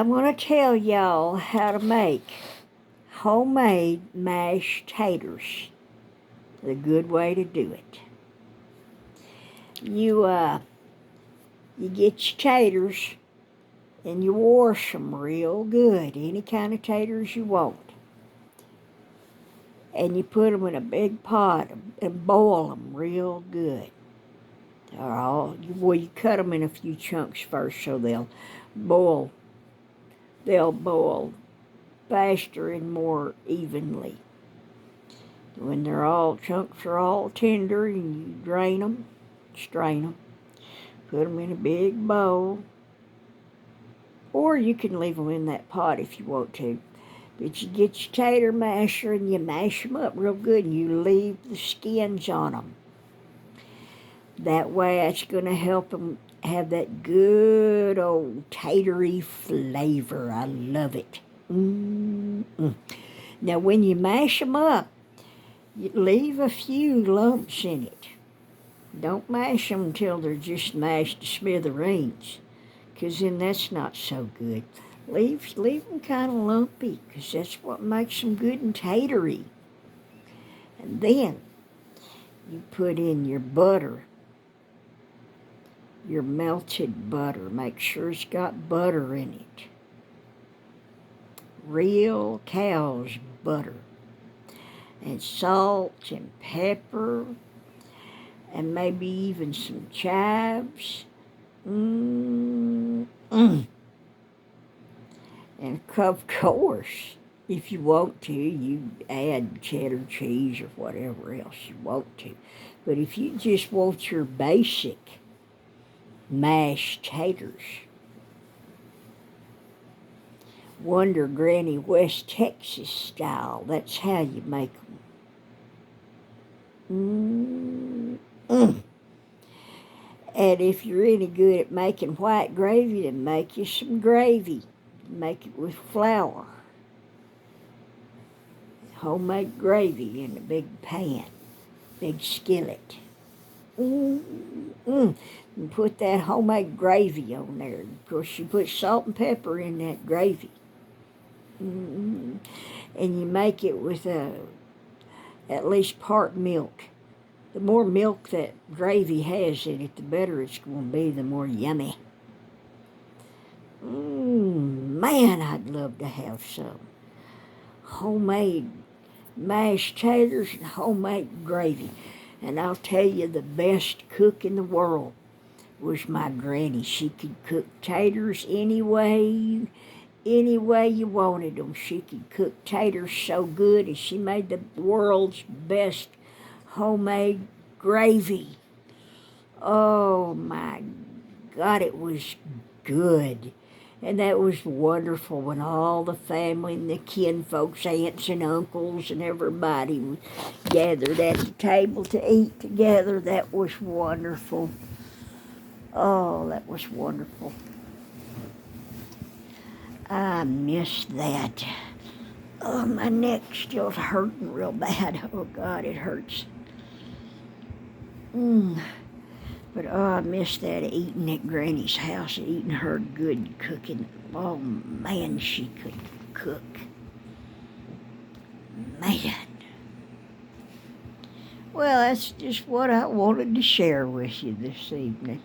I'm going to tell y'all how to make homemade mashed taters. The good way to do it. You get your taters and you wash them real good, any kind of taters you want. And you put them in a big pot and boil them real good. You cut them in a few chunks first so they'll boil faster and more evenly. When chunks are all tender, and you drain them, strain them, put them in a big bowl, or you can leave them in that pot if you want to. But you get your tater masher and you mash them up real good, and you leave the skins on them. That way, it's going to help them have that good old tatery flavor. I love it. Mm-mm. Now, when you mash them up, you leave a few lumps in it. Don't mash them until they're just mashed to smithereens, because then that's not so good. Leave them kind of lumpy, because that's what makes them good and tatery. And then you put in your butter, your melted butter. Make sure it's got butter in it. Real cow's butter. And salt and pepper, and maybe even some chives. And of course, if you want to, you add cheddar cheese or whatever else you want to. But if you just want your basic mashed taters, Wonder Granny West Texas style, that's how you make them. And if you're any good at making white gravy, then make you some gravy. Make it with flour. Homemade gravy in a big pan, big skillet. And put that homemade gravy on there. Of course, you put salt and pepper in that gravy. And you make it with at least part milk. The more milk that gravy has in it, the better it's going to be, the more yummy. Man, I'd love to have some homemade mashed taters and homemade gravy. And I'll tell you, the best cook in the world was my granny. She could cook taters any way you wanted them. She could cook taters so good, and she made the world's best homemade gravy. Oh my God, it was good. And that was wonderful when all the family and the kinfolks, aunts and uncles and everybody was gathered at the table to eat together. That was wonderful. Oh, that was wonderful. I miss that. Oh, my neck's still hurting real bad. Oh, God, it hurts. But I miss that, eating at Granny's house, eating her good cooking. Oh, man, she could cook. Man. Well, that's just what I wanted to share with you this evening.